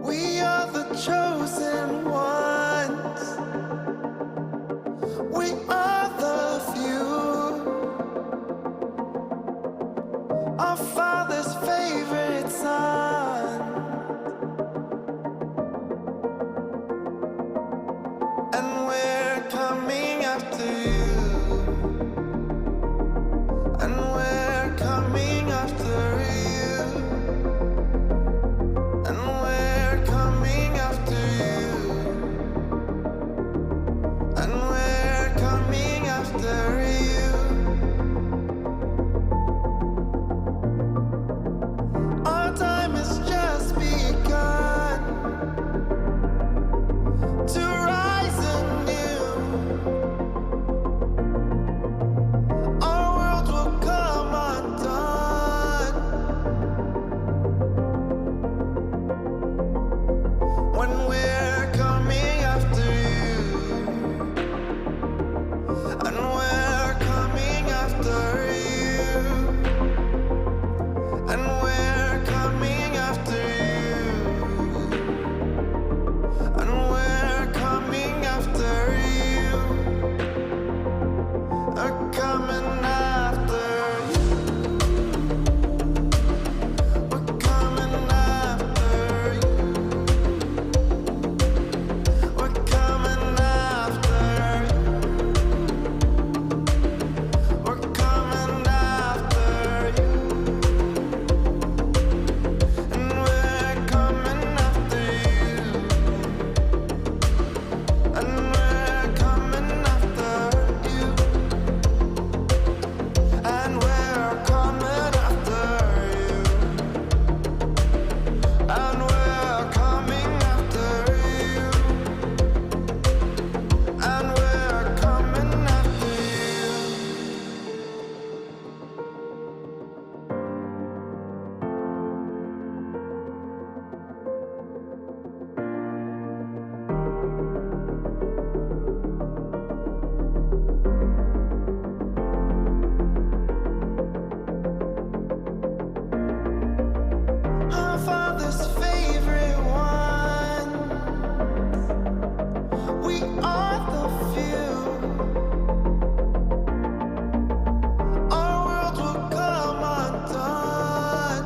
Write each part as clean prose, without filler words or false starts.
We are the chosen ones. We are the few. Our Father's favorite son. And we're coming after you. And we're coming after you. And we're coming after you. And we're coming after you. Our time has just begun to rise anew. Our world will come undone when we're coming after you. And we're coming after you. And we're coming after you. And we're coming after you. We're coming after you. We're coming after you. We're coming after you. We're coming after you. And we're coming after you. And we're coming after you. And we're coming after you. And we're coming after you. And we're coming after you. Our Father's favorite one. We are the few. Our world will come undone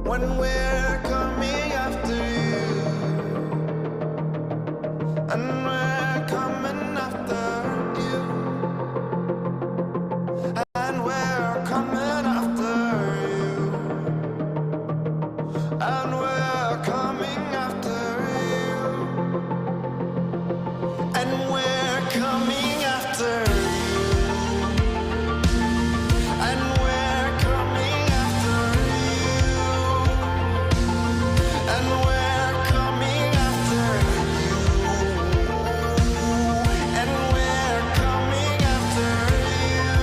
when we're coming after you. And we're coming after you. And we're coming after you. And we're coming after you. And we're coming after you. And we're coming after you. And we're coming after you. And we're coming after you.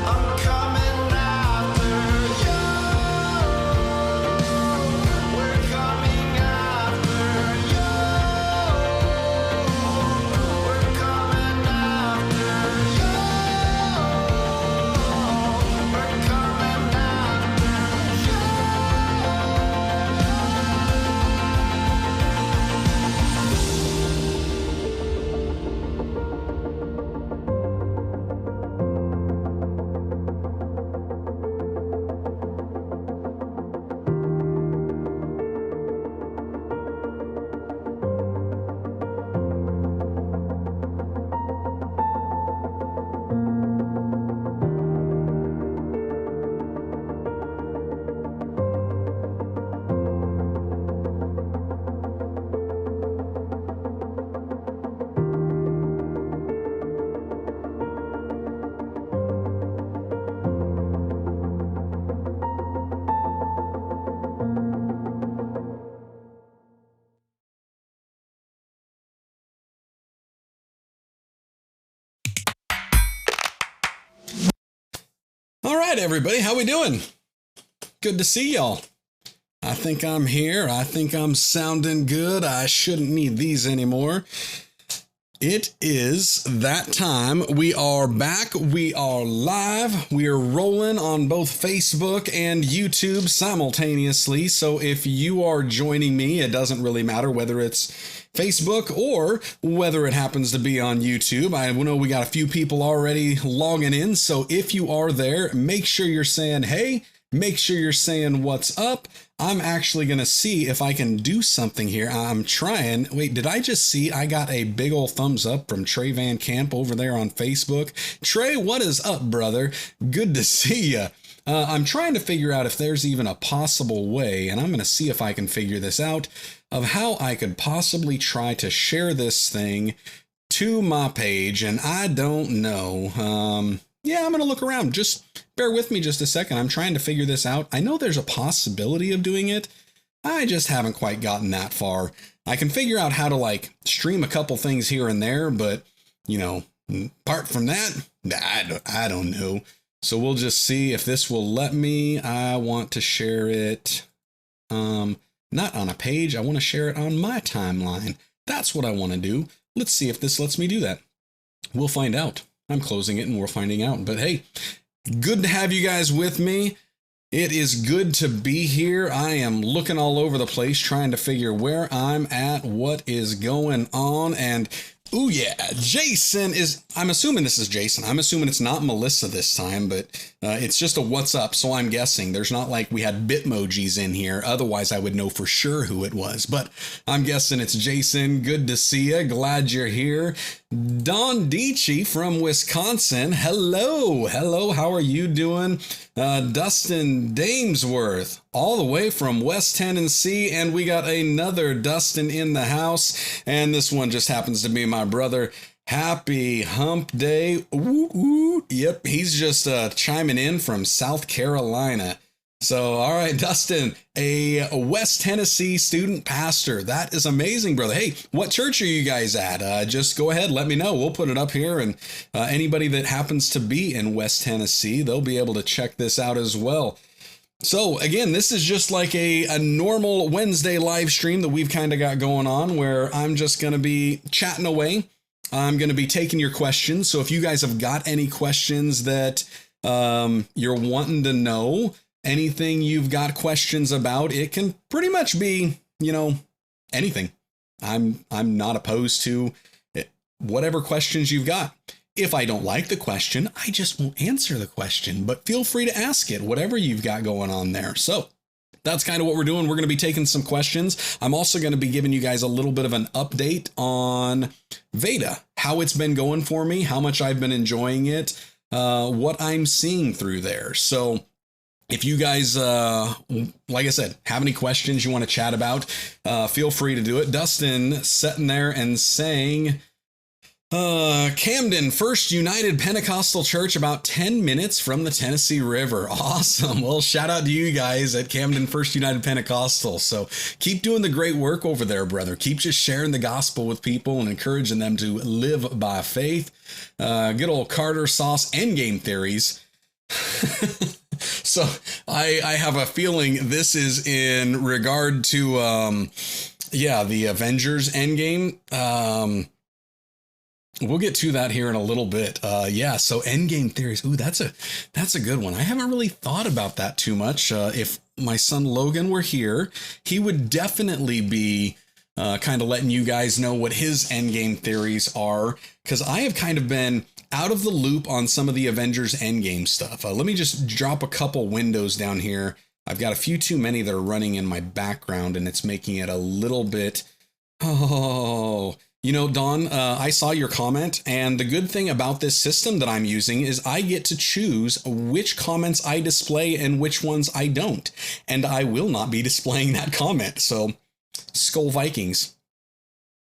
I'm coming after you. We're coming after you. We're coming after you. We're coming All right, everybody, how we doing? Good to see y'all. I think I'm here. I think I'm sounding good. I shouldn't need these anymore. It is that time. We are back. We are live. We are rolling on both Facebook and YouTube simultaneously. So if you are joining me, it doesn't really matter whether it's Facebook or whether it happens to be on YouTube. I know we got a few people already logging in. So if you are there, make sure you're saying, hey, make sure you're saying what's up. I'm actually going to see if I can do something here. I'm trying. Wait, did I just see I got a big old thumbs up from Trey Van Camp over there on Facebook? Trey, what is up, brother? Good to see you. I'm trying to figure out if there's even a possible way, and I'm going to see if I can figure this out, of how I could possibly try to share this thing to my page, and I don't know. Yeah, I'm going to look around. Just bear with me just a second. I'm trying to figure this out. I know there's a possibility of doing it. I just haven't quite gotten that far. I can figure out how to stream a couple things here and there, but apart from that, I don't know. So we'll just see if this will let me. I want to share it, not on a page. I want to share it on my timeline. That's what I want to do. Let's see if this lets me do that. We'll find out. I'm closing it and we're finding out. But hey, good to have you guys with me. It is good to be here. I am looking all over the place trying to figure where I'm at, what is going on. And ooh, yeah, Jason is, I'm assuming this is Jason. I'm assuming it's not Melissa this time, but it's just a what's up. So I'm guessing there's not like we had Bitmojis in here. Otherwise, I would know for sure who it was. But I'm guessing it's Jason. Good to see you. Glad you're here. Don Dici from Wisconsin. Hello. Hello. How are you doing? Dustin Damesworth, all the way from West Tennessee. And we got another Dustin in the house. And this one just happens to be my brother. Happy hump day. Ooh, ooh. Yep, he's just chiming in from South Carolina. So, all right, Dustin, a West Tennessee student pastor. That is amazing, brother. Hey, what church are you guys at? Just go ahead, let me know. We'll put it up here. And anybody that happens to be in West Tennessee, they'll be able to check this out as well. So again, this is just like a normal Wednesday live stream that we've kind of got going on, where I'm just going to be chatting away. I'm going to be taking your questions. So if you guys have got any questions that you're wanting to know, anything you've got questions about, it can pretty much be, anything. I'm not opposed to it, whatever questions you've got. If I don't like the question, I just won't answer the question, but feel free to ask it, whatever you've got going on there. So that's kind of what we're doing. We're going to be taking some questions. I'm also going to be giving you guys a little bit of an update on VEDA, how it's been going for me, how much I've been enjoying it, what I'm seeing through there. So if you guys, like I said, have any questions you want to chat about, feel free to do it. Dustin sitting there and saying, Camden, First United Pentecostal Church, about 10 minutes from the Tennessee River. Awesome. Well, shout out to you guys at Camden First United Pentecostal. So keep doing the great work over there, brother. Keep just sharing the gospel with people and encouraging them to live by faith. Good old Carter Sauce Endgame theories. So I have a feeling this is in regard to, the Avengers Endgame. We'll get to that here in a little bit. So Endgame theories. Ooh, that's a good one. I haven't really thought about that too much. If my son Logan were here, he would definitely be kind of letting you guys know what his Endgame theories are, because I have kind of been out of the loop on some of the Avengers Endgame stuff. Let me just drop a couple windows down here. I've got a few too many that are running in my background, and it's making it a little bit. Oh. Don, I saw your comment, and the good thing about this system that I'm using is I get to choose which comments I display and which ones I don't. And I will not be displaying that comment. So, Skull Vikings.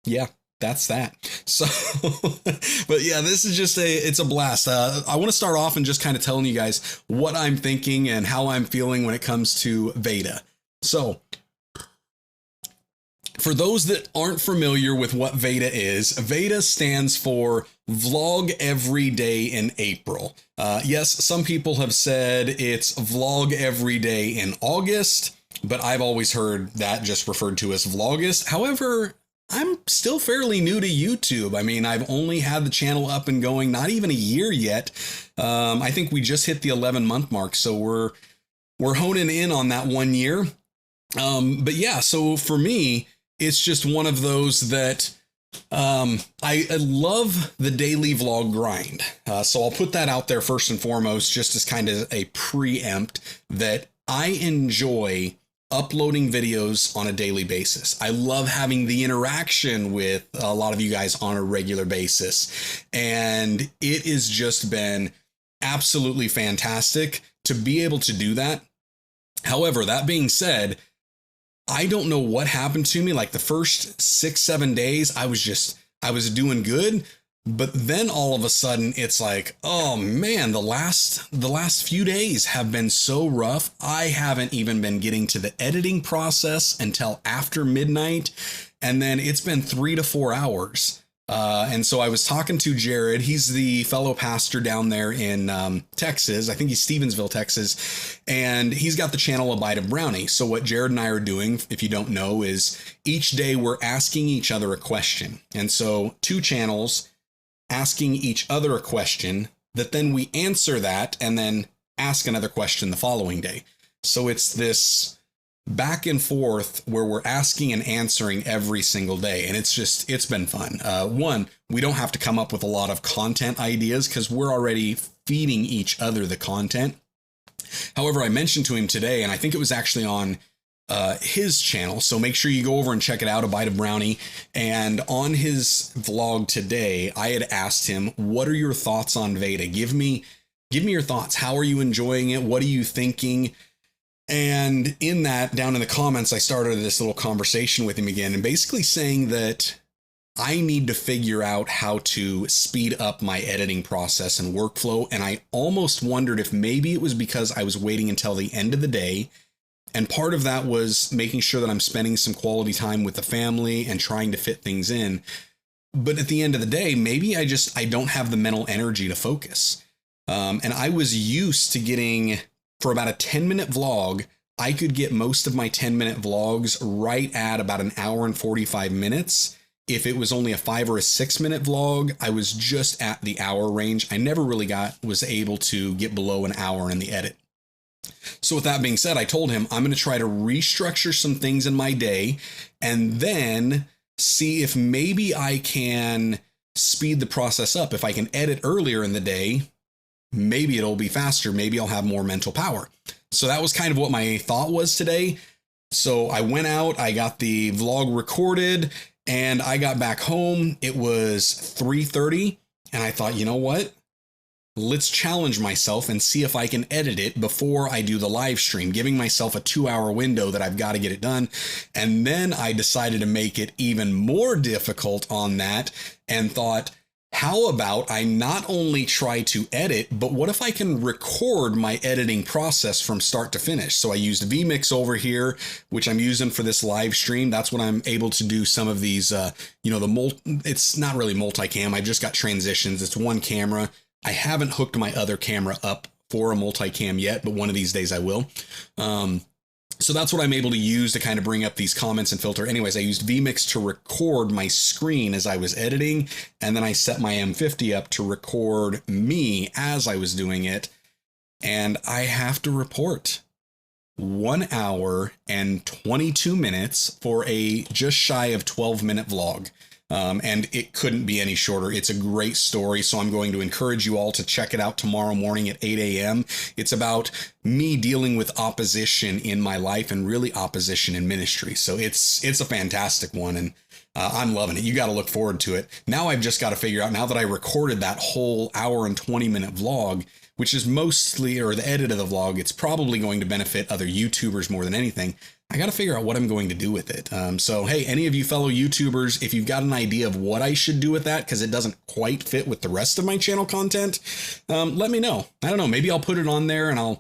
Yeah, that's that. So, but yeah, this is just it's a blast. I want to start off and just kind of telling you guys what I'm thinking and how I'm feeling when it comes to VEDA. So, for those that aren't familiar with what VEDA is, VEDA stands for Vlog Every Day in April. Yes, some people have said it's Vlog Every Day in August, but I've always heard that just referred to as Vlogust. However, I'm still fairly new to YouTube. I mean, I've only had the channel up and going not even a year yet. I think we just hit the 11-month mark, so we're honing in on that 1 year. But yeah, so for me, it's just one of those that I love the daily vlog grind. So I'll put that out there first and foremost, just as kind of a preempt that I enjoy uploading videos on a daily basis. I love having the interaction with a lot of you guys on a regular basis. And it has just been absolutely fantastic to be able to do that. However, that being said, I don't know what happened to me. Like the first 6-7 days, I was doing good. But then all of a sudden it's like, oh man, the last few days have been so rough. I haven't even been getting to the editing process until after midnight. And then it's been 3 to 4 hours. And so I was talking to Jared. He's the fellow pastor down there in Texas. I think he's Stevensville, Texas. And he's got the channel Abide of Brownie. So what Jared and I are doing, if you don't know, is each day we're asking each other a question. And so 2 channels asking each other a question that then we answer that and then ask another question the following day. So it's this back and forth where we're asking and answering every single day. And it's been fun. One, we don't have to come up with a lot of content ideas because we're already feeding each other the content. However, I mentioned to him today, and I think it was actually on his channel. So make sure you go over and check it out, Abide of Brownie. And on his vlog today, I had asked him, what are your thoughts on VEDA? Give me your thoughts. How are you enjoying it? What are you thinking? And in that, down in the comments, I started this little conversation with him again and basically saying that I need to figure out how to speed up my editing process and workflow. And I almost wondered if maybe it was because I was waiting until the end of the day. And part of that was making sure that I'm spending some quality time with the family and trying to fit things in. But at the end of the day, maybe I don't have the mental energy to focus. And I was used to getting, for about a 10-minute vlog, I could get most of my 10-minute vlogs right at about an hour and 45 minutes. If it was only a 5 or a 6-minute vlog, I was just at the hour range. I never really was able to get below an hour in the edit. So with that being said, I told him I'm going to try to restructure some things in my day and then see if maybe I can speed the process up. If I can edit earlier in the day, maybe it'll be faster. Maybe I'll have more mental power. So that was kind of what my thought was today. So I went out, I got the vlog recorded, and I got back home. It was 3:30, and I thought, you know what? Let's challenge myself and see if I can edit it before I do the live stream, giving myself a 2-hour window that I've got to get it done. And then I decided to make it even more difficult on that and thought, how about I not only try to edit, but what if I can record my editing process from start to finish? So I used vMix over here, which I'm using for this live stream. That's what I'm able to do some of these, it's not really multicam. I've just got transitions. It's one camera. I haven't hooked my other camera up for a multicam yet, but one of these days I will. So that's what I'm able to use to kind of bring up these comments and filter. Anyways, I used vMix to record my screen as I was editing, and then I set my M50 up to record me as I was doing it. And I have to report 1 hour and 22 minutes for a just shy of 12-minute vlog. And it couldn't be any shorter. It's a great story. So I'm going to encourage you all to check it out tomorrow morning at 8 a.m. It's about me dealing with opposition in my life and really opposition in ministry. So it's a fantastic one. And I'm loving it. You got to look forward to it. Now I've just got to figure out, now that I recorded that whole hour and 20-minute vlog, which is mostly, or the edit of the vlog, it's probably going to benefit other YouTubers more than anything. I got to figure out what I'm going to do with it. So, hey, any of you fellow YouTubers, if you've got an idea of what I should do with that, because it doesn't quite fit with the rest of my channel content, let me know. I don't know. Maybe I'll put it on there and I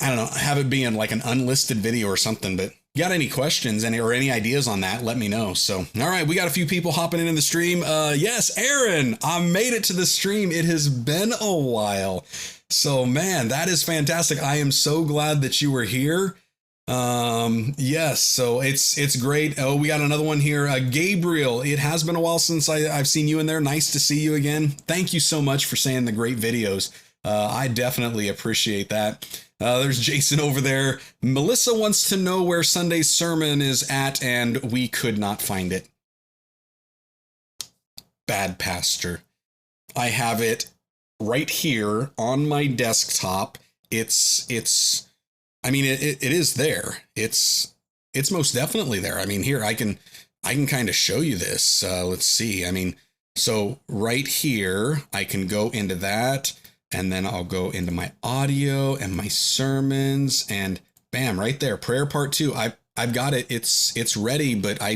don't know, have it be in like an unlisted video or something. But got any questions or any ideas on that, let me know. So, all right, we got a few people hopping into the stream. Yes, Aaron, I made it to the stream. It has been a while. So, man, that is fantastic. I am so glad that you were here. Yes, so it's great. Oh, we got another one here. Gabriel, it has been a while since I've seen you in there. Nice to see you again. Thank you so much for saying the great videos. I definitely appreciate that. There's Jason over there. Melissa wants to know where Sunday's sermon is at, and we could not find it. Bad pastor. I have it right here on my desktop. I mean, it is there. It's most definitely there. I mean, here I can kind of show you this. Let's see. I mean, so right here, I can go into that, and then I'll go into my audio and my sermons, and bam, right there, prayer part 2. I've got it. It's ready, but I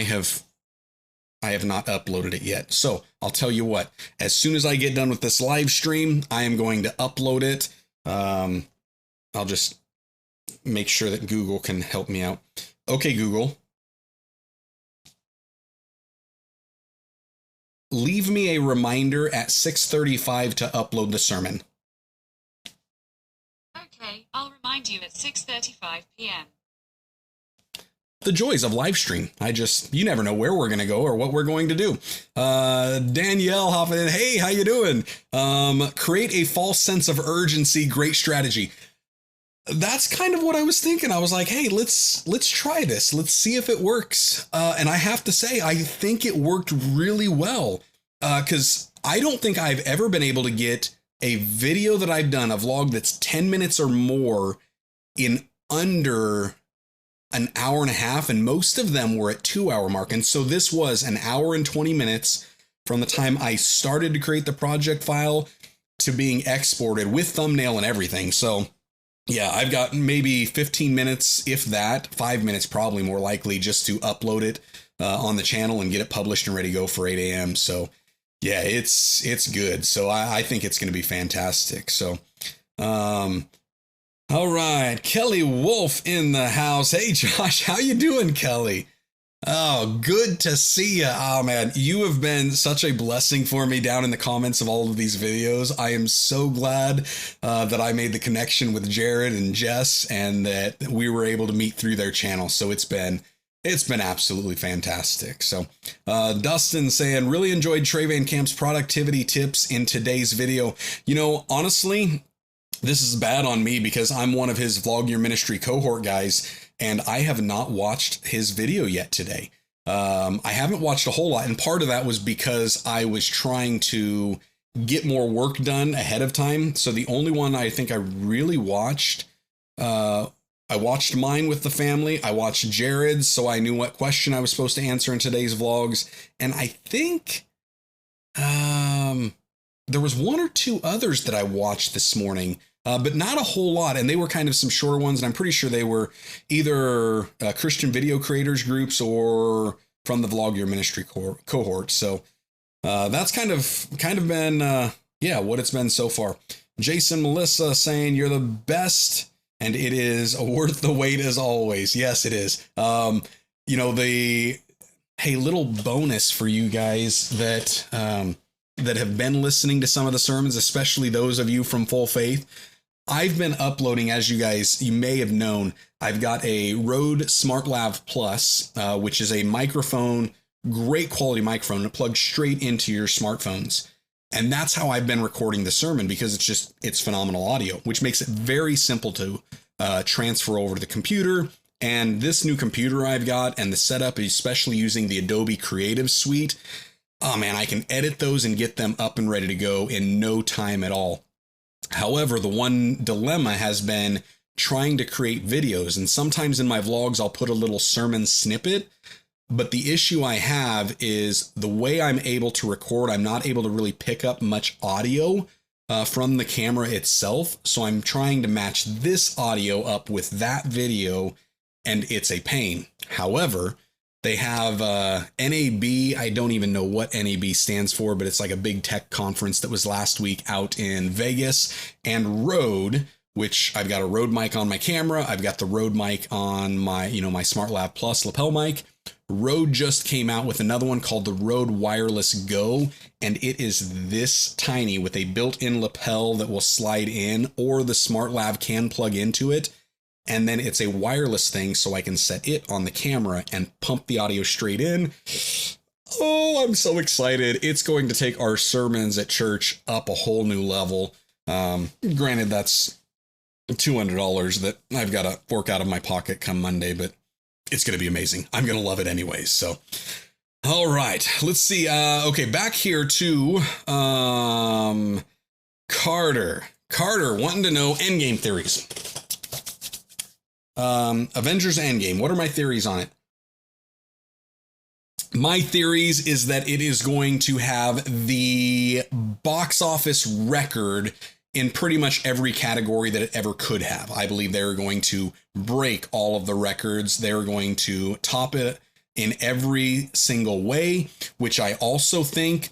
have not uploaded it yet. So I'll tell you what, as soon as I get done with this live stream, I am going to upload it. I'll just make sure that Google can help me out. Okay, Google. Leave me a reminder at 6:35 to upload the sermon. Okay, I'll remind you at 6:35 p.m. The joys of live stream. You never know where we're going to go or what we're going to do. Danielle hopping in. Hey, how you doing? Create a false sense of urgency. Great strategy. That's kind of what I was thinking. I was like, hey, let's try this. Let's see if it works. And I have to say, I think it worked really well. Because I don't think I've ever been able to get a video that I've done, a vlog that's 10 minutes or more in under an hour and a half, and most of them were at 2 hour mark. And so this was an hour and 20 minutes from the time I started to create the project file to being exported with thumbnail and everything. So yeah, I've got maybe 15 minutes, if that, 5 minutes probably more likely, just to upload it on the channel and get it published and ready to go for 8 a.m. So yeah, it's good. So I think it's going to be fantastic. So, all right, Kelly Wolf in the house. Hey, Josh, how you doing, Kelly? Oh, good to see you. Oh, man, you have been such a blessing for me down in the comments of all of these videos. I am so glad that I made the connection with Jared and Jess and that we were able to meet through their channel. So it's been absolutely fantastic. So Dustin saying, really enjoyed Trey Van Camp's productivity tips in today's video. You know, honestly, this is bad on me because I'm one of his Vlog Your Ministry cohort guys, and I have not watched his video yet today. I haven't watched a whole lot, and part of that was because I was trying to get more work done ahead of time. So the only one I think I really watched, I watched mine with the family. I watched Jared's, so I knew what question I was supposed to answer in today's vlogs. And I think there was one or two others that I watched this morning. But not a whole lot, and they were kind of some shorter ones, and I'm pretty sure they were either Christian video creators groups or from the Vlog Your Ministry cohort. So that's kind of been what it's been so far. Jason Melissa saying you're the best, and it is worth the wait as always. Yes, it is. You know, hey, little bonus for you guys that have been listening to some of the sermons, especially those of you from Full Faith. I've been uploading, as you may have known, I've got a Rode SmartLav Plus, which is a microphone, great quality microphone that plugs straight into your smartphones. And that's how I've been recording the sermon because it's phenomenal audio, which makes it very simple to transfer over to the computer. And this new computer I've got and the setup, especially using the Adobe Creative Suite, oh man, I can edit those and get them up and ready to go in no time at all. However, the one dilemma has been trying to create videos, and sometimes in my vlogs, I'll put a little sermon snippet. But the issue I have is the way I'm able to record, I'm not able to really pick up much audio from the camera itself. So I'm trying to match this audio up with that video, and it's a pain. However, they have NAB. I don't even know what NAB stands for, but it's like a big tech conference that was last week out in Vegas, and Rode, which I've got a Rode mic on my camera. I've got the Rode mic on my, my SmartLav Plus lapel mic. Rode just came out with another one called the Rode Wireless Go, and it is this tiny with a built-in lapel that will slide in, or the SmartLav can plug into it. And then it's a wireless thing, so I can set it on the camera and pump the audio straight in. Oh, I'm so excited. It's going to take our sermons at church up a whole new level. Granted, that's $200 that I've got to fork out of my pocket come Monday, but it's going to be amazing. I'm going to love it anyways. So, all right, let's see. Okay, back here to Carter. Carter wanting to know Endgame theories. Avengers Endgame. What are my theories on it? My theories is that it is going to have the box office record in pretty much every category that it ever could have. I believe they're going to break all of the records. They're going to top it in every single way, which I also think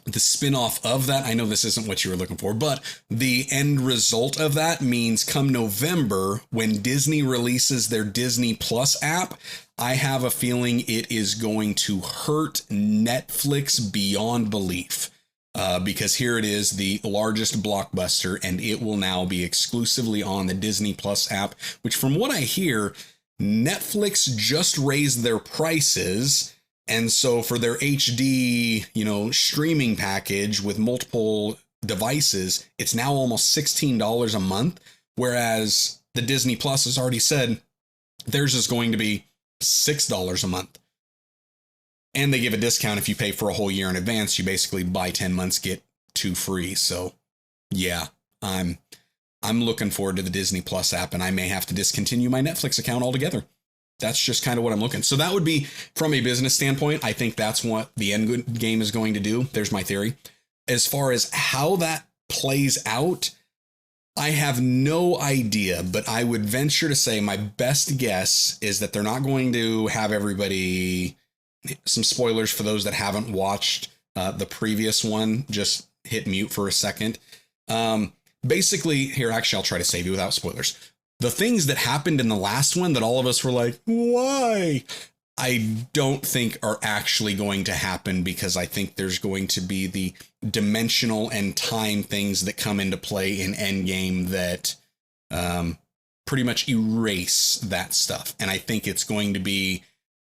the spin-off of that, I know this isn't what you were looking for, but the end result of that means come November, when Disney releases their Disney Plus app, I have a feeling it is going to hurt Netflix beyond belief. Because here it is, the largest blockbuster, and it will now be exclusively on the Disney Plus app, which from what I hear, Netflix just raised their prices. And so for their HD, streaming package with multiple devices, it's now almost $16 a month. Whereas the Disney Plus has already said theirs is going to be $6 a month. And they give a discount if you pay for a whole year in advance. You basically buy 10 months, get 2 free. So yeah, I'm looking forward to the Disney Plus app, and I may have to discontinue my Netflix account altogether. That's just kind of what I'm looking. So that would be from a business standpoint. I think that's what the end game is going to do. There's my theory. As far as how that plays out, I have no idea, but I would venture to say my best guess is that they're not going to have everybody. Some spoilers for those that haven't watched the previous one. Just hit mute for a second. Basically, here, actually, I'll try to save you without spoilers. The things that happened in the last one that all of us were like, why? I don't think are actually going to happen, because I think there's going to be the dimensional and time things that come into play in Endgame that pretty much erase that stuff. And I think it's going to be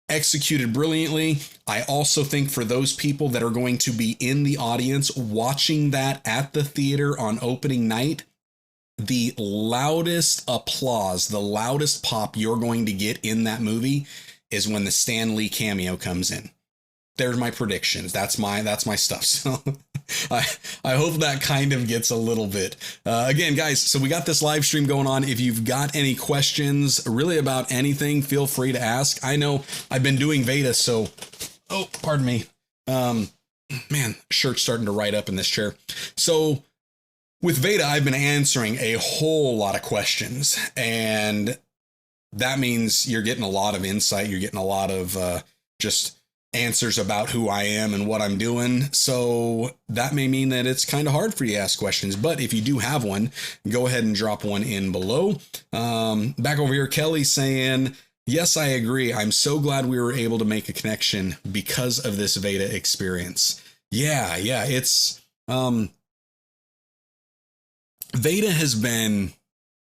executed brilliantly. I also think for those people that are going to be in the audience watching that at the theater on opening night, the loudest applause, the loudest pop you're going to get in that movie is when the Stan Lee cameo comes in. There's my predictions. That's my stuff. So I hope that kind of gets a little bit. Again, guys, so we got this live stream going on. If you've got any questions really about anything, feel free to ask. I know I've been doing VEDA, so, oh, pardon me. Man, shirt's starting to ride up in this chair. So with VEDA, I've been answering a whole lot of questions, and that means you're getting a lot of insight. You're getting a lot of just answers about who I am and what I'm doing. So that may mean that it's kind of hard for you to ask questions, but if you do have one, go ahead and drop one in below. Back over here, Kelly saying, yes, I agree. I'm so glad we were able to make a connection because of this VEDA experience. Yeah, it's VEDA has been,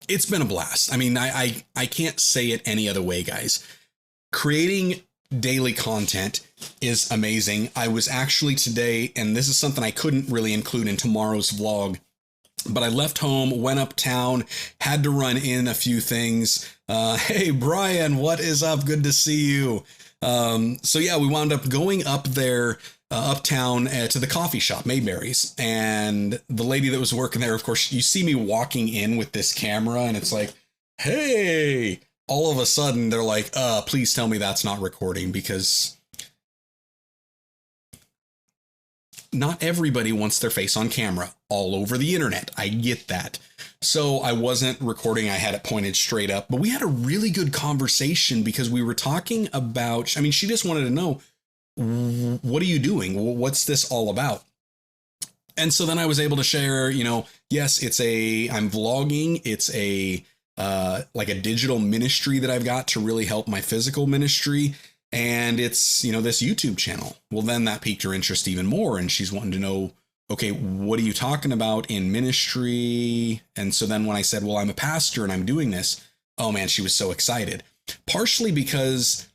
it's been a blast. I mean, I can't say it any other way, guys. Creating daily content is amazing. I was actually today, and this is something I couldn't really include in tomorrow's vlog, but I left home, went uptown, had to run in a few things. Hey, Brian, what is up? Good to see you. So yeah, we wound up going up there, uptown to the coffee shop, Mayberry's. And the lady that was working there, of course, you see me walking in with this camera and it's like, hey, all of a sudden they're like, please tell me that's not recording, because not everybody wants their face on camera all over the internet. I get that. So I wasn't recording. I had it pointed straight up, but we had a really good conversation because we were talking about, I mean, she just wanted to know, what are you doing? What's this all about? And so then I was able to share, yes, I'm vlogging. It's like a digital ministry that I've got to really help my physical ministry. And it's, this YouTube channel. Well, then that piqued her interest even more. And she's wanting to know, okay, what are you talking about in ministry? And so then when I said, well, I'm a pastor and I'm doing this, oh man, she was so excited. Partially because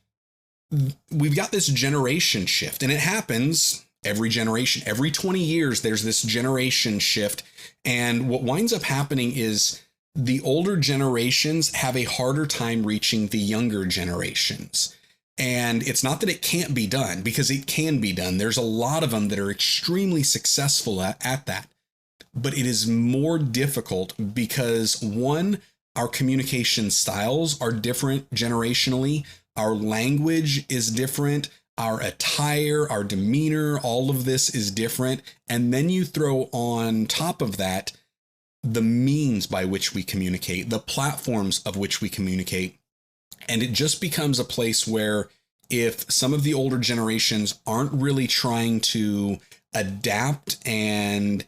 we've got this generation shift, and it happens every generation. Every 20 years, there's this generation shift. And what winds up happening is the older generations have a harder time reaching the younger generations. And it's not that it can't be done, because it can be done. There's a lot of them that are extremely successful at that. But it is more difficult because, one, our communication styles are different generationally. Our language is different. Our attire, our demeanor, all of this is different. And then you throw on top of that the means by which we communicate, the platforms of which we communicate. And it just becomes a place where if some of the older generations aren't really trying to adapt and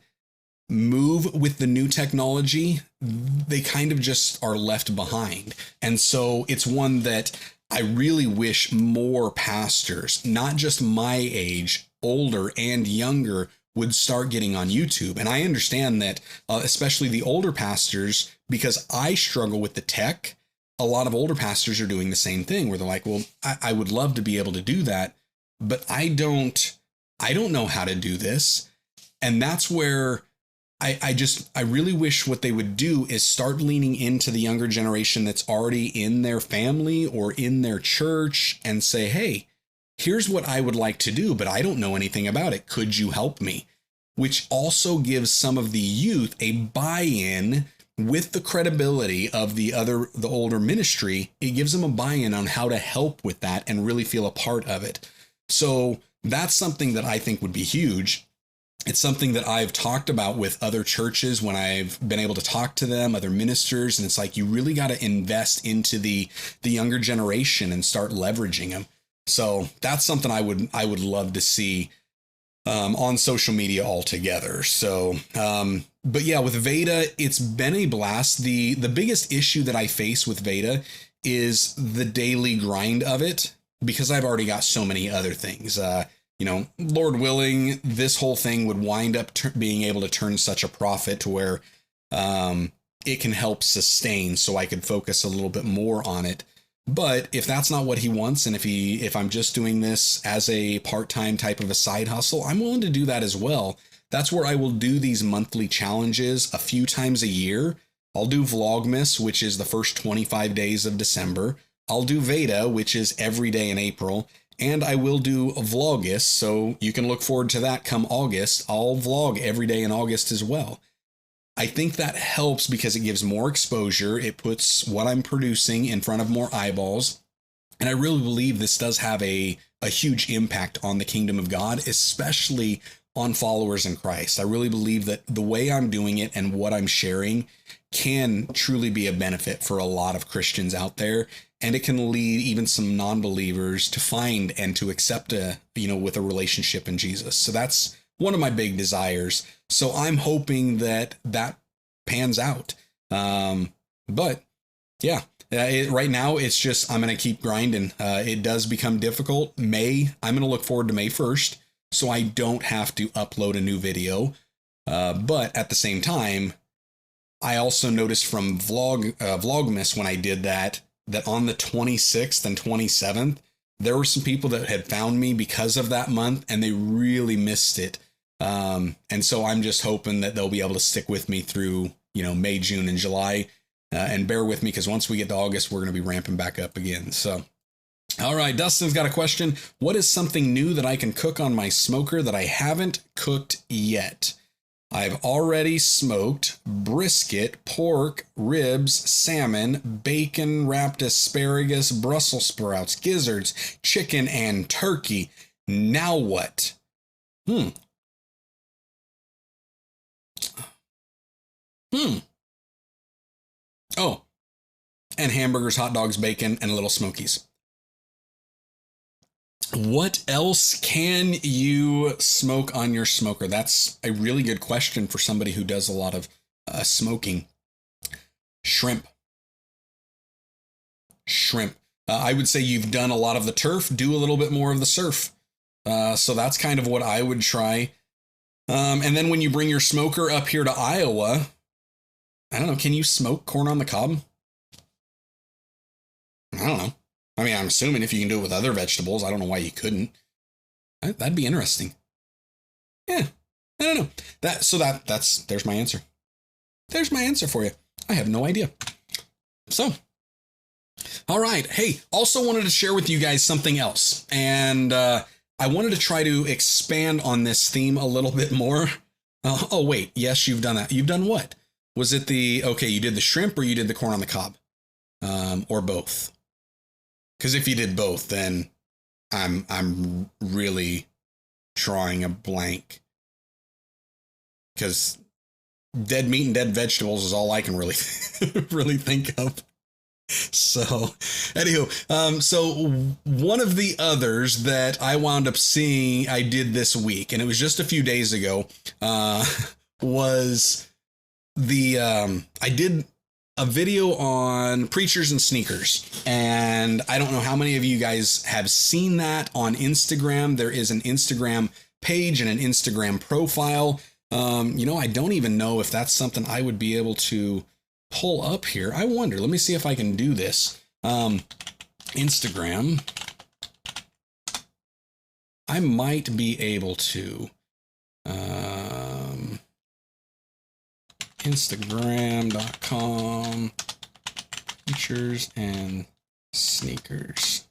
move with the new technology, they kind of just are left behind. And so it's one that I really wish more pastors, not just my age, older and younger, would start getting on YouTube. And I understand that, especially the older pastors, because I struggle with the tech, a lot of older pastors are doing the same thing where they're like, well, I would love to be able to do that, but I don't know how to do this. And that's where I really wish what they would do is start leaning into the younger generation that's already in their family or in their church and say, hey, here's what I would like to do, but I don't know anything about it. Could you help me? Which also gives some of the youth a buy-in with the credibility of the older ministry. It gives them a buy-in on how to help with that and really feel a part of it. So that's something that I think would be huge. It's something that I've talked about with other churches when I've been able to talk to them, other ministers, and it's like you really got to invest into the younger generation and start leveraging them. So that's something I would love to see on social media altogether. So, but yeah, with VEDA, it's been a blast. The biggest issue that I face with VEDA is the daily grind of it, because I've already got so many other things. Lord willing, this whole thing would wind up being able to turn such a profit to where it can help sustain, so I could focus a little bit more on it. But if that's not what he wants, and if I'm just doing this as a part-time type of a side hustle, I'm willing to do that as well. That's where I will do these monthly challenges a few times a year. I'll do Vlogmas, which is the first 25 days of December. I'll do VEDA, which is every day in April. And I will do a Vlogmas, so you can look forward to that come August. I'll vlog every day in August as well. I think that helps because it gives more exposure. It puts what I'm producing in front of more eyeballs. And I really believe this does have a huge impact on the kingdom of God, especially on followers in Christ. I really believe that the way I'm doing it and what I'm sharing can truly be a benefit for a lot of Christians out there. And it can lead even some non-believers to find and to accept with a relationship in Jesus. So that's one of my big desires. So I'm hoping that pans out. But yeah, right now it's just, I'm going to keep grinding. It does become difficult. I'm going to look forward to May 1st, so I don't have to upload a new video. But at the same time, I also noticed from Vlogmas when I did that on the 26th and 27th, there were some people that had found me because of that month, and they really missed it. And so I'm just hoping that they'll be able to stick with me through, May, June, and July, and bear with me, because once we get to August, we're going to be ramping back up again. So, all right, Dustin's got a question. What is something new that I can cook on my smoker that I haven't cooked yet? I've already smoked brisket, pork, ribs, salmon, bacon, wrapped asparagus, Brussels sprouts, gizzards, chicken, and turkey. Now what? Oh, and hamburgers, hot dogs, bacon, and little smokies. What else can you smoke on your smoker? That's a really good question for somebody who does a lot of smoking. Shrimp. I would say you've done a lot of the turf. Do a little bit more of the surf. So that's kind of what I would try. And then when you bring your smoker up here to Iowa, I don't know, can you smoke corn on the cob? don't know. I mean, I'm assuming if you can do it with other vegetables, I don't know why you couldn't. That'd be interesting. Yeah, I don't know. There's my answer. There's my answer for you. I have no idea. So, all right. Hey, also wanted to share with you guys something else. And I wanted to try to expand on this theme a little bit more. Oh, wait. Yes, you've done that. You've done what? Was it you did the shrimp or you did the corn on the cob? Or both? Because if you did both, then I'm really drawing a blank. Because dead meat and dead vegetables is all I can really really think of. So, anywho, so one of the others that I wound up seeing I did this week, and it was just a few days ago, was I did a video on preachers and sneakers. And I don't know how many of you guys have seen that on Instagram. There is an Instagram page and an Instagram profile. I don't even know if that's something I would be able to pull up here. I wonder, let me see if I can do this. Instagram. I might be able to. Instagram.com features and sneakers.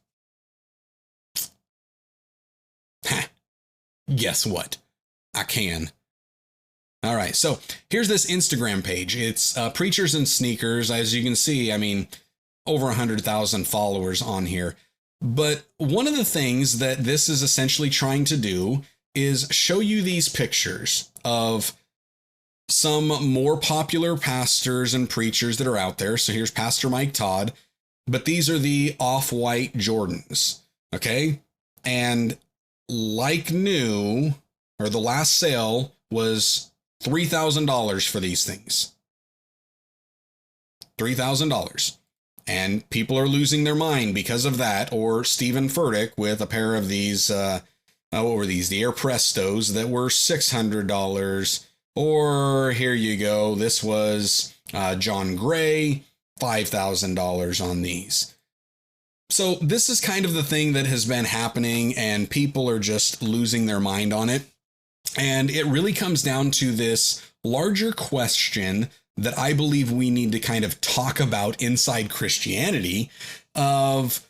Ha! Guess what? I can. All right, so here's this Instagram page. It's Preachers and Sneakers. As you can see, I mean, over 100,000 followers on here. But one of the things that this is essentially trying to do is show you these pictures of some more popular pastors and preachers that are out there. So here's Pastor Mike Todd, but these are the off-white Jordans, okay? And like new, or the last sale was $3,000 for these things. $3,000. And people are losing their mind because of that. Or Stephen Furtick with a pair of these, what were these? The Air Prestos that were $600. Or here you go. This was John Gray, $5,000 on these. So this is kind of the thing that has been happening, and people are just losing their mind on it. And it really comes down to this larger question that I believe we need to kind of talk about inside Christianity of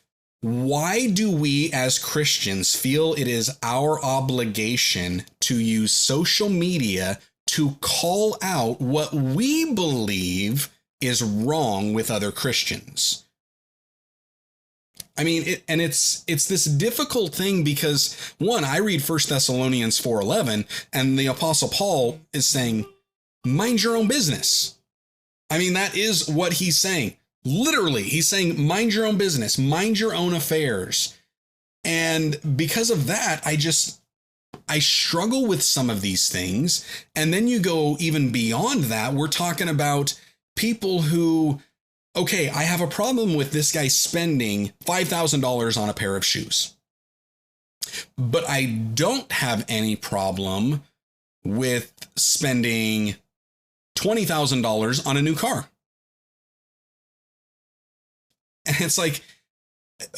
why do we as Christians feel it is our obligation to use social media to call out what we believe is wrong with other Christians? I mean, it's this difficult thing because, one, I read 1 Thessalonians 4:11, and the Apostle Paul is saying, mind your own business. I mean, that is what he's saying. Literally, he's saying, mind your own business, mind your own affairs. And because of that, I struggle with some of these things. And then you go even beyond that. We're talking about people who, okay, I have a problem with this guy spending $5,000 on a pair of shoes. But I don't have any problem with spending $20,000 on a new car. And it's like,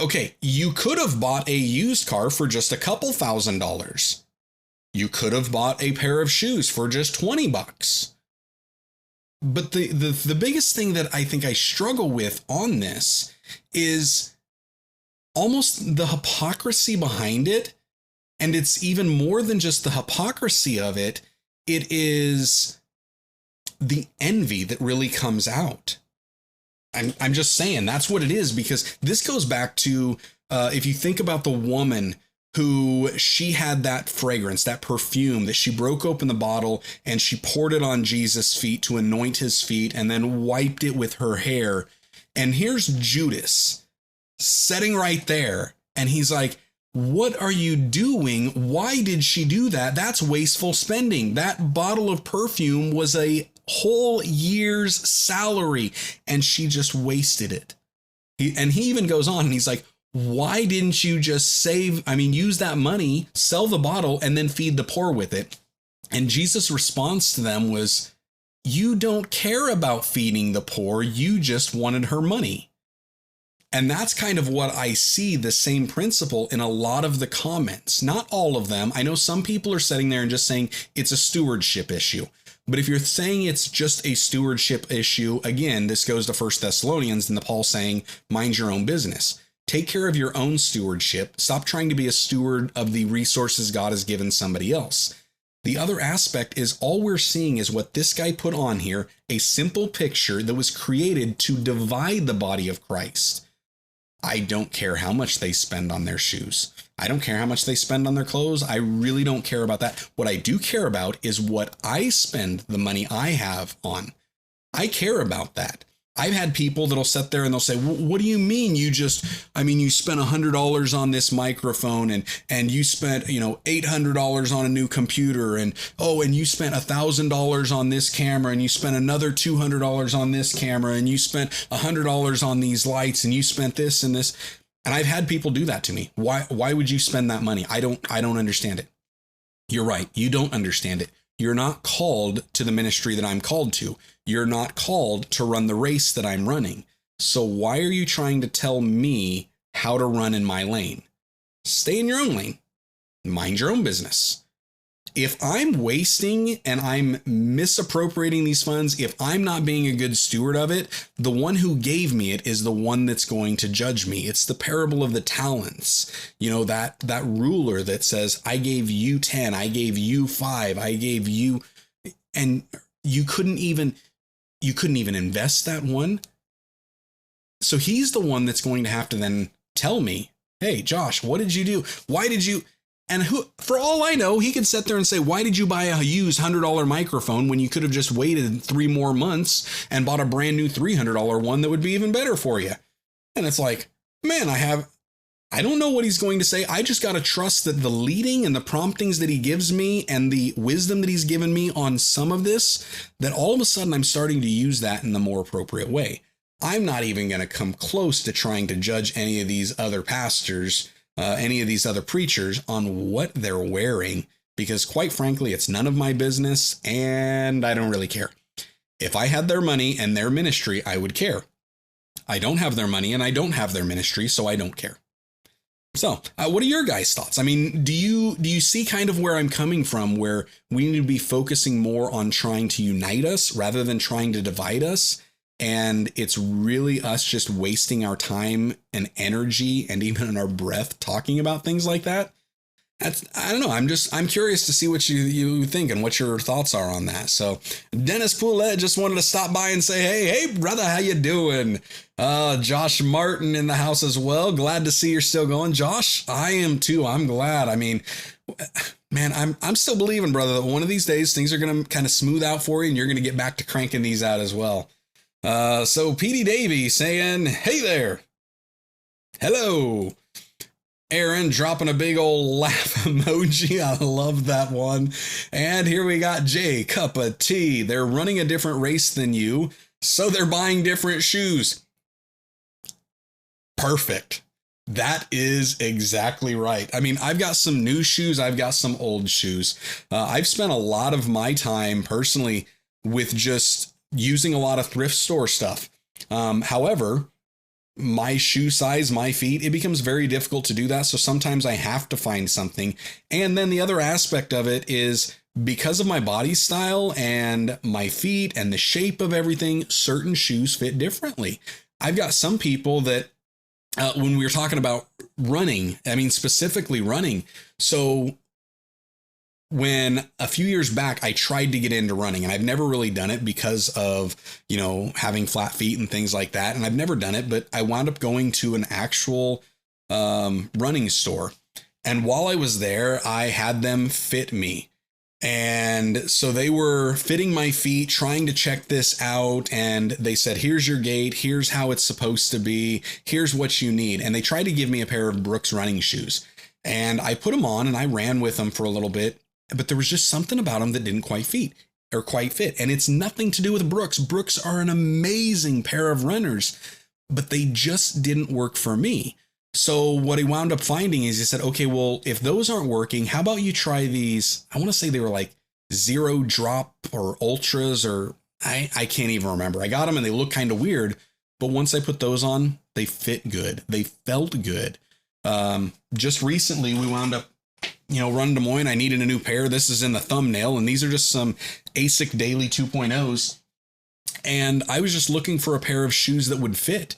okay, you could have bought a used car for just a couple $1,000s. You could have bought a pair of shoes for just $20. But the biggest thing that I think I struggle with on this is almost the hypocrisy behind it. And it's even more than just the hypocrisy of it. It is the envy that really comes out. I'm just saying that's what it is, because this goes back to if you think about the woman who she had that fragrance, that perfume that she broke open the bottle and she poured it on Jesus' feet to anoint his feet and then wiped it with her hair. And here's Judas sitting right there. And he's like, what are you doing? Why did she do that? That's wasteful spending. That bottle of perfume was a whole year's salary and she just wasted it. He even goes on and he's like, why didn't you just use that money, sell the bottle, and then feed the poor with it? And Jesus' response to them was, you don't care about feeding the poor. You just wanted her money. And that's kind of what I see, the same principle in a lot of the comments. Not all of them. I know some people are sitting there and just saying it's a stewardship issue. But if you're saying it's just a stewardship issue, again, this goes to 1 Thessalonians and the Paul saying, mind your own business. Take care of your own stewardship. Stop trying to be a steward of the resources God has given somebody else. The other aspect is all we're seeing is what this guy put on here, a simple picture that was created to divide the body of Christ. I don't care how much they spend on their shoes. I don't care how much they spend on their clothes. I really don't care about that. What I do care about is what I spend the money I have on. I care about that. I've had people that'll sit there and they'll say, what do you mean you spent $100 on this microphone and you spent, $800 on a new computer and you spent $1,000 on this camera and you spent another $200 on this camera and you spent $100 on these lights and you spent this and this. And I've had people do that to me. Why would you spend that money? I don't understand it. You're right. You don't understand it. You're not called to the ministry that I'm called to. You're not called to run the race that I'm running. So why are you trying to tell me how to run in my lane? Stay in your own lane. Mind your own business. If I'm wasting and I'm misappropriating these funds, if I'm not being a good steward of it, the one who gave me it is the one that's going to judge me. It's the parable of the talents. That ruler that says, I gave you 10, I gave you 5, I gave you, and you couldn't even invest that one. So he's the one that's going to have to then tell me, hey, Josh, what did you do? Why did you? And for all I know, he could sit there and say, why did you buy a used $100 microphone when you could have just waited 3 more months and bought a brand new $300 one that would be even better for you? And it's like, man, I don't know what he's going to say. I just got to trust that the leading and the promptings that he gives me and the wisdom that he's given me on some of this, that all of a sudden I'm starting to use that in the more appropriate way. I'm not even going to come close to trying to judge any of these other pastors, any of these other preachers on what they're wearing, because quite frankly, it's none of my business and I don't really care. If I had their money and their ministry, I would care. I don't have their money and I don't have their ministry, so I don't care. So what are your guys' thoughts? I mean, do you see kind of where I'm coming from, where we need to be focusing more on trying to unite us rather than trying to divide us? And it's really us just wasting our time and energy and even our breath talking about things like that. I don't know. I'm curious to see what you think and what your thoughts are on that. So Dennis Poulet just wanted to stop by and say, hey, brother, how you doing? Josh Martin in the house as well. Glad to see you're still going. Josh, I am too. I'm glad. I mean, man, I'm still believing, brother, that one of these days things are going to kind of smooth out for you and you're going to get back to cranking these out as well. So Petey Davey saying, hey there. Hello. Aaron dropping a big old laugh emoji. I love that one. And here we got Jay, cup of tea. They're running a different race than you, so they're buying different shoes. Perfect. That is exactly right. I mean, I've got some new shoes. I've got some old shoes. I've spent a lot of my time personally with just using a lot of thrift store stuff. However, my shoe size, my feet, it becomes very difficult to do that. So sometimes I have to find something. And then the other aspect of it is because of my body style and my feet and the shape of everything, certain shoes fit differently. I've got some people that when we were talking about running, I mean, specifically running. So when a few years back, I tried to get into running and I've never really done it because of, having flat feet and things like that. And I've never done it, but I wound up going to an actual running store. And while I was there, I had them fit me. And so they were fitting my feet, trying to check this out. And they said, here's your gait. Here's how it's supposed to be. Here's what you need. And they tried to give me a pair of Brooks running shoes. And I put them on and I ran with them for a little bit. But there was just something about them that didn't quite fit. And it's nothing to do with Brooks. Brooks are an amazing pair of runners, but they just didn't work for me. So what he wound up finding is he said, okay, well, if those aren't working, how about you try these? I want to say they were like zero drop or ultras, or I can't even remember. I got them and they look kind of weird. But once I put those on, They fit good. They felt good. Just recently we wound up, running Des Moines. I needed a new pair. This is in the thumbnail, and these are just some ASIC Daily 2.0s. And I was just looking for a pair of shoes that would fit.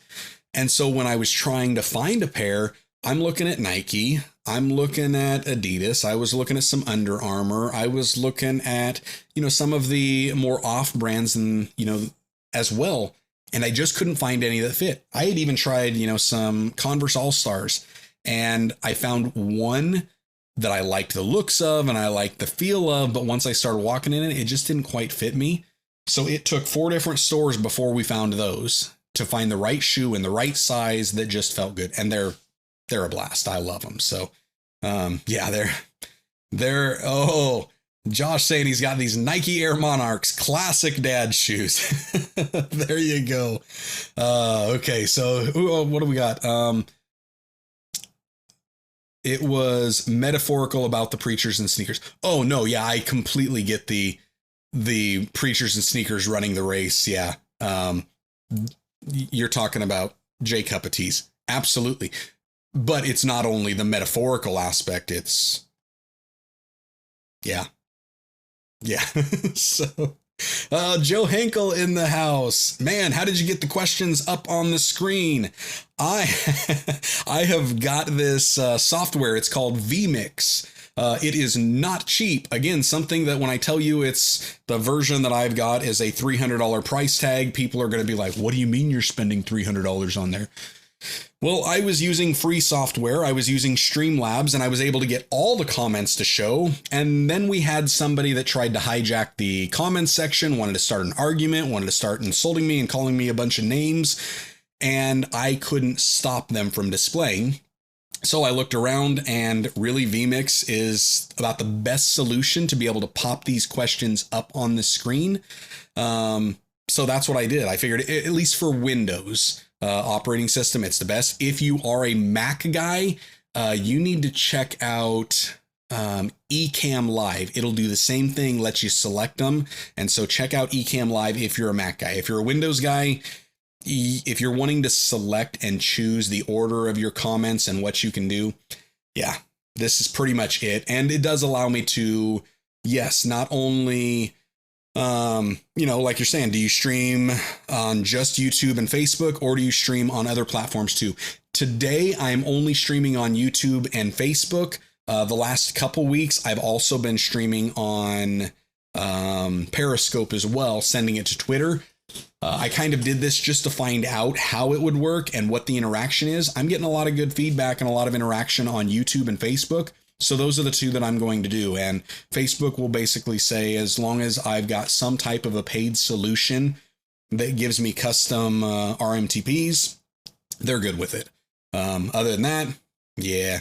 And so when I was trying to find a pair, I'm looking at Nike. I'm looking at Adidas. I was looking at some Under Armour. I was looking at, some of the more off brands and, as well. And I just couldn't find any that fit. I had even tried, some Converse All-Stars, and I found one that I liked the looks of and I liked the feel of. But once I started walking in it, it just didn't quite fit me. So it took 4 different stores before we found those to find the right shoe and the right size that just felt good. And they're a blast. I love them. So, Josh saying he's got these Nike Air Monarchs, classic dad shoes. There you go. Okay. So what do we got? It was metaphorical about the preachers and sneakers. Oh no. Yeah. I completely get the preachers and sneakers running the race. Yeah. You're talking about J Cup of tees. Absolutely. But it's not only the metaphorical aspect. It's yeah. So, Joe Henkel in the house, man. How did you get the questions up on the screen? I have got this software. It's called vMix. It is not cheap. Again, something that when I tell you it's the version that I've got is a $300 price tag, people are going to be like, what do you mean you're spending $300 on there? Well, I was using free software. I was using Streamlabs, and I was able to get all the comments to show. And then we had somebody that tried to hijack the comments section, wanted to start an argument, wanted to start insulting me and calling me a bunch of names. And I couldn't stop them from displaying. So I looked around, and really vMix is about the best solution to be able to pop these questions up on the screen. So that's what I did. I figured, at least for Windows operating system, it's the best. If you are a Mac guy, you need to check out Ecamm Live. It'll do the same thing, lets you select them. And so check out Ecamm Live if you're a Mac guy. If you're a Windows guy, if you're wanting to select and choose the order of your comments and what you can do, yeah, this is pretty much it. And it does allow me to, yes, not only, like you're saying, do you stream on just YouTube and Facebook, or do you stream on other platforms too? Today, I'm only streaming on YouTube and Facebook. The last couple weeks, I've also been streaming on Periscope as well, sending it to Twitter. I kind of did this just to find out how it would work and what the interaction is. I'm getting a lot of good feedback and a lot of interaction on YouTube and Facebook. So those are the two that I'm going to do. And Facebook will basically say, as long as I've got some type of a paid solution that gives me custom RMTPs, they're good with it. Other than that, yeah,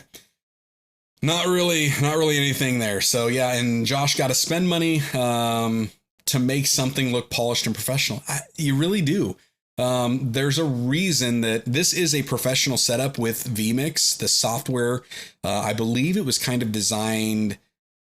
not really anything there. So yeah, and Josh got to spend money to make something look polished and professional. You really do. There's a reason that this is a professional setup with vMix. The software, I believe it was kind of designed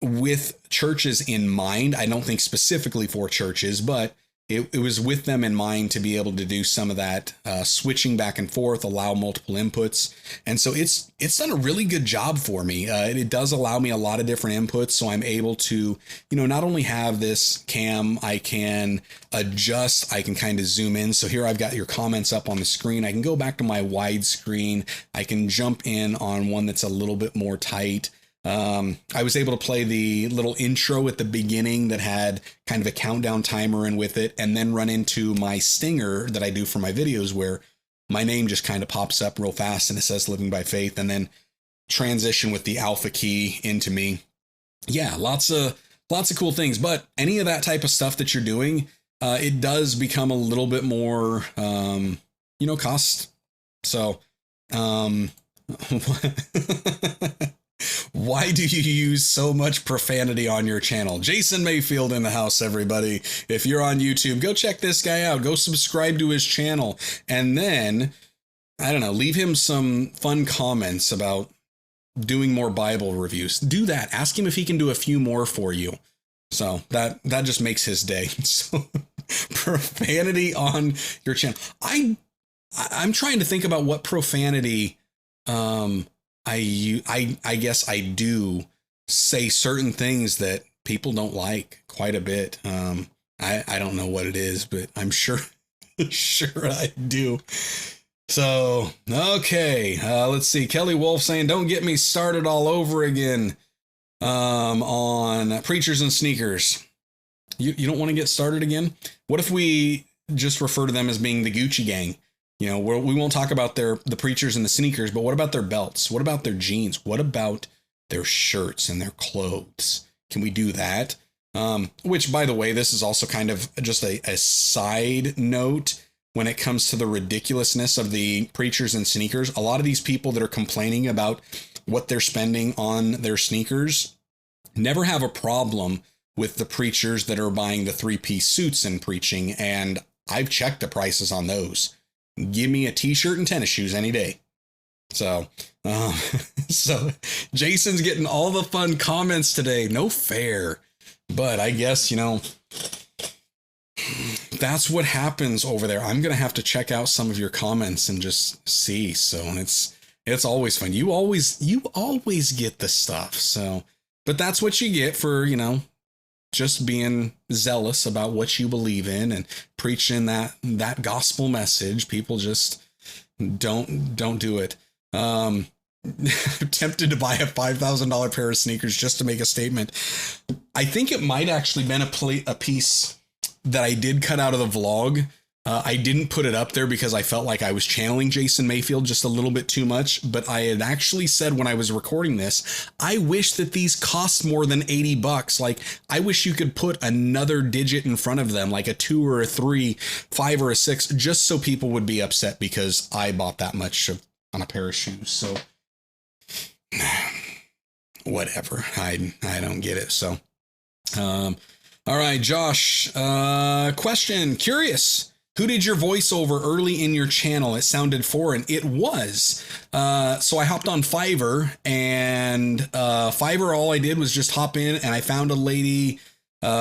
with churches in mind. I don't think specifically for churches, but it was with them in mind to be able to do some of that switching back and forth, allow multiple inputs. And so it's done a really good job for me. It does allow me a lot of different inputs. So I'm able to, not only have this cam, I can adjust, I can kind of zoom in. So here I've got your comments up on the screen. I can go back to my widescreen. I can jump in on one that's a little bit more tight. I was able to play the little intro at the beginning that had kind of a countdown timer in with it, and then run into my stinger that I do for my videos where my name just kind of pops up real fast and it says Living by Faith, and then transition with the alpha key into me. Yeah, lots of cool things. But any of that type of stuff that you're doing, it does become a little bit more, cost. So, why do you use so much profanity on your channel? Jason Mayfield in the house, everybody. If you're on YouTube, go check this guy out. Go subscribe to his channel. And then, I don't know, leave him some fun comments about doing more Bible reviews. Do that. Ask him if he can do a few more for you. So that just makes his day. So profanity on your channel. I'm trying to think about what profanity I guess I do say certain things that people don't like quite a bit. I don't know what it is, but I'm sure sure I do. So, okay, let's see. Kelly Wolf saying, don't get me started all over again on preachers and sneakers. You don't want to get started again? What if we just refer to them as being the Gucci gang? You know, we won't talk about the preachers and the sneakers, but what about their belts? What about their jeans? What about their shirts and their clothes? Can we do that? Which, by the way, this is also kind of just a side note when it comes to the ridiculousness of the preachers and sneakers. A lot of these people that are complaining about what they're spending on their sneakers never have a problem with the preachers that are buying the 3-piece suits and preaching. And I've checked the prices on those. Give me a t-shirt and tennis shoes any day. So, so Jason's getting all the fun comments today. No fair. But I guess, you know, that's what happens over there. I'm going to have to check out some of your comments and just see. So it's always fun. You always get the stuff. So, but that's what you get for, you know, just being zealous about what you believe in and preaching that gospel message. People just don't do it. Tempted to buy a $5,000 pair of sneakers just to make a statement. I think it might actually been a piece that I did cut out of the vlog. I didn't put it up there because I felt like I was channeling Jason Mayfield just a little bit too much. But I had actually said when I was recording this, I wish that these cost more than $80. Like, I wish you could put another digit in front of them, like a 2 or a 3, 5 or a 6, just so people would be upset because I bought that much on a pair of shoes. So whatever. I don't get it. So, all right, Josh, question, curious. Who did your voiceover early in your channel? It sounded foreign. It was. So I hopped on Fiverr, and Fiverr, all I did was just hop in, and I found a lady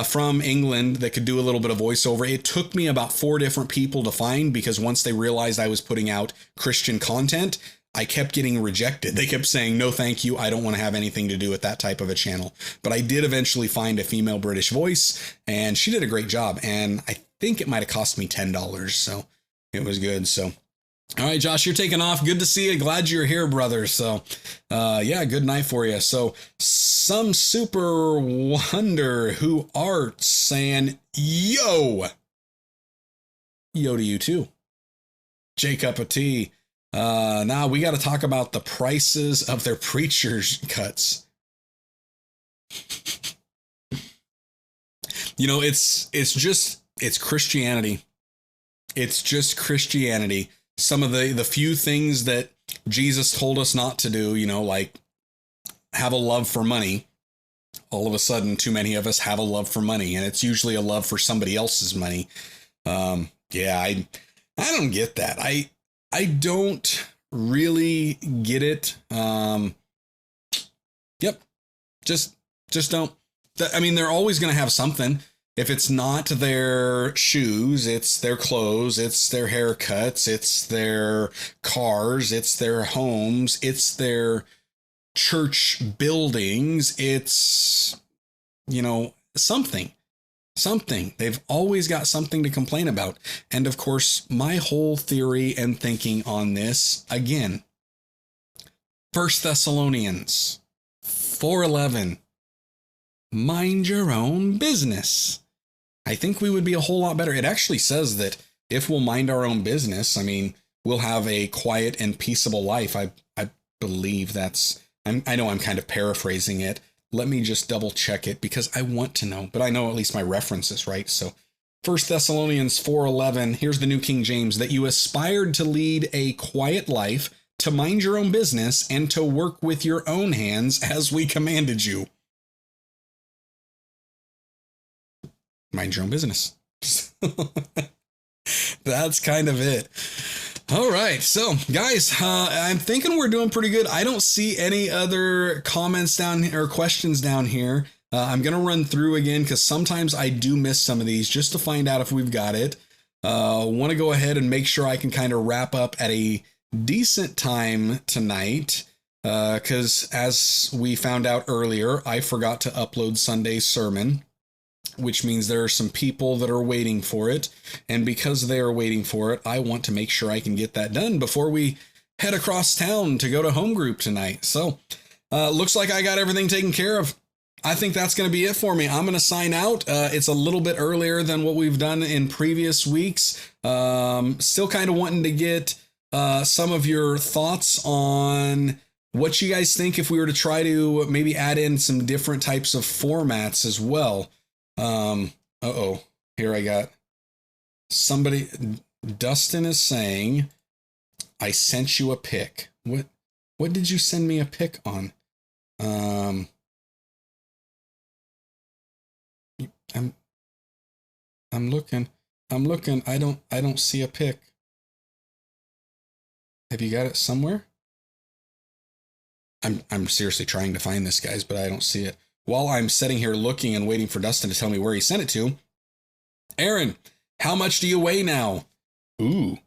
from England that could do a little bit of voiceover. It took me about 4 different people to find, because once they realized I was putting out Christian content, I kept getting rejected. They kept saying, no, thank you. I don't want to have anything to do with that type of a channel. But I did eventually find a female British voice, and she did a great job. And I think it might have cost me $10. So it was good. So, all right, Josh, you're taking off. Good to see you. Glad you're here, brother. So, yeah, good night for you. So some super wonder who art saying, yo to you too. J Cup of tea. Now we got to talk about the prices of their preachers' cuts. You know, it's Christianity. It's just Christianity. Some of the few things that Jesus told us not to do, you know, like have a love for money. All of a sudden, too many of us have a love for money, and it's usually a love for somebody else's money. Yeah, I don't get that. I don't really get it. Yep. Just don't. I mean, they're always going to have something. If it's not their shoes, it's their clothes, it's their haircuts, it's their cars, it's their homes, it's their church buildings. It's, you know, something. They've always got something to complain about. And of course, my whole theory and thinking on this, again, 1 Thessalonians 4:11, mind your own business. I think we would be a whole lot better. It actually says that if we'll mind our own business, I mean, we'll have a quiet and peaceable life. I believe that's, I know I'm kind of paraphrasing it. Let me just double check it because I want to know, but I know at least my reference is right. So 1 Thessalonians 4:11, here's the New King James, that you aspired to lead a quiet life, to mind your own business, and to work with your own hands as we commanded you. Mind your own business. That's kind of it. All right. So, guys, I'm thinking we're doing pretty good. I don't see any other comments down here or questions down here. I'm going to run through again because sometimes I do miss some of these just to find out if we've got it. Want to go ahead and make sure I can kind of wrap up at a decent time tonight. Because as we found out earlier, I forgot to upload Sunday's sermon, which means there are some people that are waiting for it. And because they are waiting for it, I want to make sure I can get that done before we head across town to go to home group tonight. So looks like I got everything taken care of. I think that's going to be it for me. I'm going to sign out. It's a little bit earlier than what we've done in previous weeks. Still kind of wanting to get some of your thoughts on what you guys think if we were to try to maybe add in some different types of formats as well. Here I got somebody. Dustin is saying, I sent you a pic. What did you send me a pic on? I'm looking. I don't see a pic. Have you got it somewhere? I'm seriously trying to find this, guys, but I don't see it. While I'm sitting here looking and waiting for Dustin to tell me where he sent it to, Aaron, how much do you weigh now? Ooh,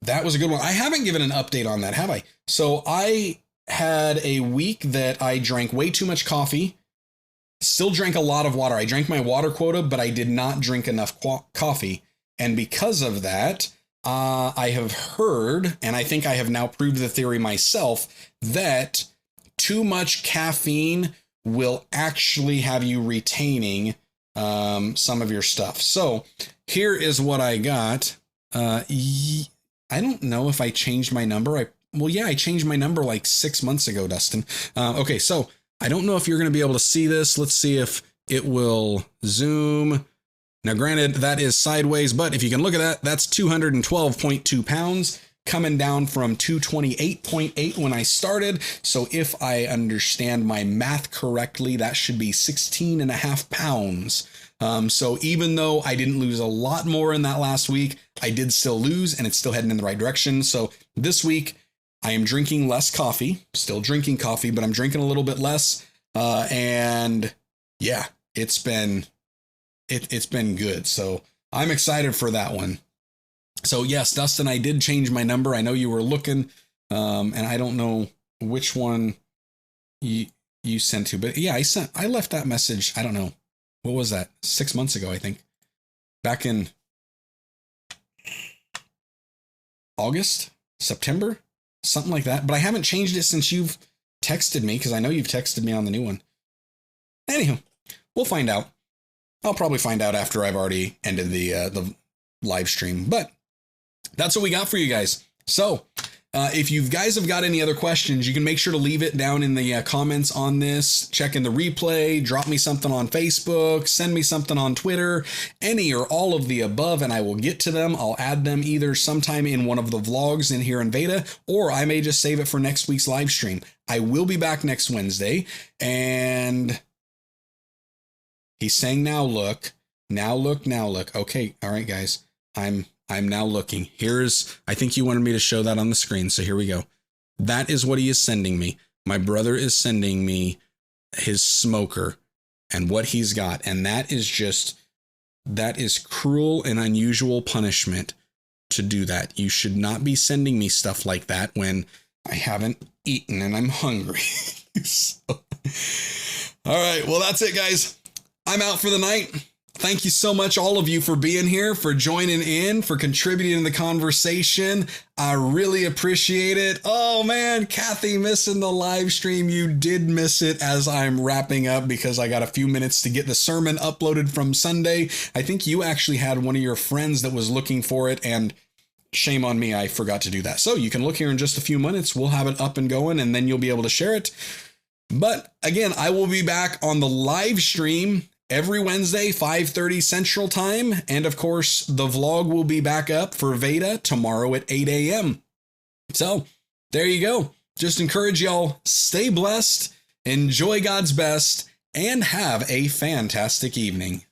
that was a good one. I haven't given an update on that, have I? So I had a week that I drank way too much coffee, still drank a lot of water. I drank my water quota, but I did not drink enough coffee. And because of that, I have heard, and I think I have now proved the theory myself, that too much caffeine will actually have you retaining some of your stuff. So here is what I got. I don't know if I changed my number. I changed my number like 6 months ago, Dustin. Okay, so I don't know if you're going to be able to see this. Let's see if it will zoom. Now, granted, that is sideways, but if you can look at that, that's 212.2 pounds, coming down from 228.8 when I started. So if I understand my math correctly, that should be 16 and a half pounds. So even though I didn't lose a lot more in that last week, I did still lose, and it's still heading in the right direction. So this week, I am drinking less coffee, still drinking coffee, but I'm drinking a little bit less. And yeah, it's been good. So I'm excited for that one. So yes, Dustin, I did change my number. I know you were looking, and I don't know which one you sent to, but yeah, I left that message. I don't know. What was that? 6 months ago, I think. Back in August, September, something like that. But I haven't changed it since you've texted me, because I know you've texted me on the new one. Anywho, we'll find out. I'll probably find out after I've already ended the live stream. But that's what we got for you guys. So if you guys have got any other questions, you can make sure to leave it down in the comments on this. Check in the replay, drop me something on Facebook, send me something on Twitter, any or all of the above, and I will get to them. I'll add them either sometime in one of the vlogs in here in VEDA, or I may just save it for next week's live stream. I will be back next Wednesday, and he's saying, now look. Okay, all right, guys. I'm now looking. I think you wanted me to show that on the screen, so here we go. That is what he is sending me. My brother is sending me his smoker and what he's got, and that is cruel and unusual punishment to do that. You should not be sending me stuff like that when I haven't eaten and I'm hungry. All right, well, that's it, guys. I'm out for the night. Thank you so much, all of you, for being here, for joining in, for contributing to the conversation. I really appreciate it. Oh, man, Kathy, missing the live stream. You did miss it as I'm wrapping up because I got a few minutes to get the sermon uploaded from Sunday. I think you actually had one of your friends that was looking for it, and shame on me, I forgot to do that. So you can look here in just a few minutes. We'll have it up and going, and then you'll be able to share it. But again, I will be back on the live stream every Wednesday, 5:30 Central Time. And of course, the vlog will be back up for VEDA tomorrow at 8 a.m. So there you go. Just encourage y'all, stay blessed, enjoy God's best, and have a fantastic evening.